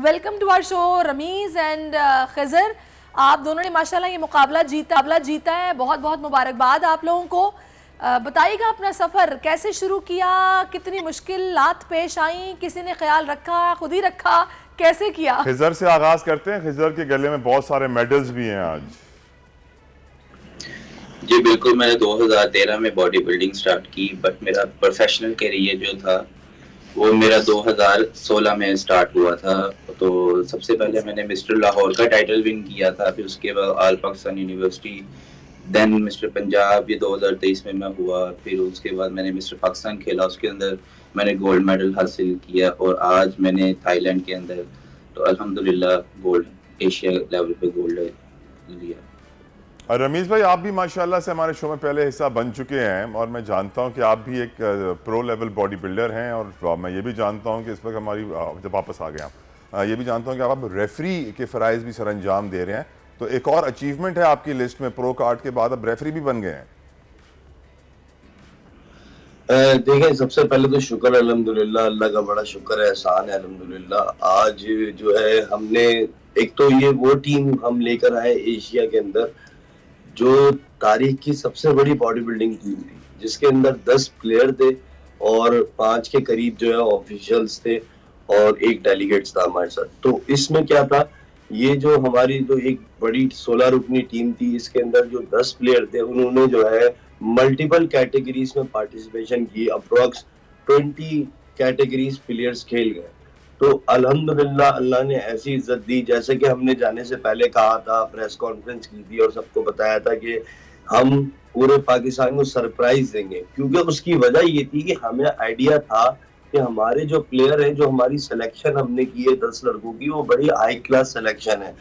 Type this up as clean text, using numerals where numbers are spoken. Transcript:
Welcome to our show Rameez and Khizar. आप दोनों ने माशाल्लाह ये मुकाबला जीता है, बहुत बहुत मुबारकबाद आप लोगों को। बताइएगा अपना सफ़र कैसे शुरू किया, कितनी मुश्किलात पेश आई, किसी ने ख्याल रखा, खुद ही रखा, कैसे किया? खिजर से आगाज करते हैं। खिजर के गले में बहुत सारे मेडल्स भी हैं आज। जी बिल्कुल, मैंने 2013 में बॉडी बिल्डिंग स्टार्ट की, बट मेरा प्रोफेशनल करियर जो था वो मेरा 2016 में स्टार्ट हुआ था। तो सबसे पहले मैंने मिस्टर लाहौर का टाइटल विन किया था, फिर उसके बाद all Pakistan university, then mister Punjab, ये 2023 में मैं हुआ। फिर उसके बाद मैंने मिस्टर पाकिस्तान खेला, उसके अंदर मैंने गोल्ड मेडल हासिल किया, और आज मैंने थाईलैंड के अंदर तो अल्हम्दुलिल्लाह गोल्ड, एशिया लेवल पे गोल्ड लिया। और रमीज भाई, आप भी माशाल्लाह से हमारे शो में पहले हिस्सा बन चुके हैं, और मैं जानता हूं कि आप भी एक प्रो लेवल बॉडी बिल्डर हैं, और मैं ये भी जानता हूं कि इस वक्त हमारी जब वापस आ गए आप, ये भी जानता हूं कि आप रेफरी के फ़राइज़ भी सर अंजाम दे रहे हैं। तो एक और अचीवमेंट है आपकी लिस्ट में, प्रो कार्ड के बाद अब रेफरी भी बन गए हैं। देखें, सबसे पहले तो शुक्र अल्हम्दुलिल्लाह, अल्लाह का बड़ा शुक्र है, एहसान है अल्हम्दुलिल्लाह। आज जो है हमने एक तो ये वो टीम हम लेकर आए एशिया के अंदर जो तारीख की सबसे बड़ी बॉडी बिल्डिंग टीम थी, जिसके अंदर 10 प्लेयर थे और 5 के करीब जो है ऑफिशियल्स थे और एक डेलीगेट्स था हमारे साथ। तो इसमें क्या था, ये जो हमारी जो एक बड़ी 16 रुकनी टीम थी, इसके अंदर जो 10 प्लेयर थे उन्होंने जो है मल्टीपल कैटेगरीज में पार्टिसिपेशन की। अप्रोक्स 20 कैटेगरीज प्लेयर्स खेल गए। तो अल्हम्दुलिल्लाह अल्लाह ने ऐसी इज्जत दी, जैसे कि हमने जाने से पहले कहा था, प्रेस कॉन्फ्रेंस की थी और सबको बताया था कि हम पूरे पाकिस्तान को सरप्राइज देंगे, क्योंकि उसकी वजह ये थी कि हमें आइडिया था कि हमारे जो प्लेयर हैं, जो हमारी सिलेक्शन हमने की है 10 लड़कों की, वो बड़ी हाई क्लास सिलेक्शन है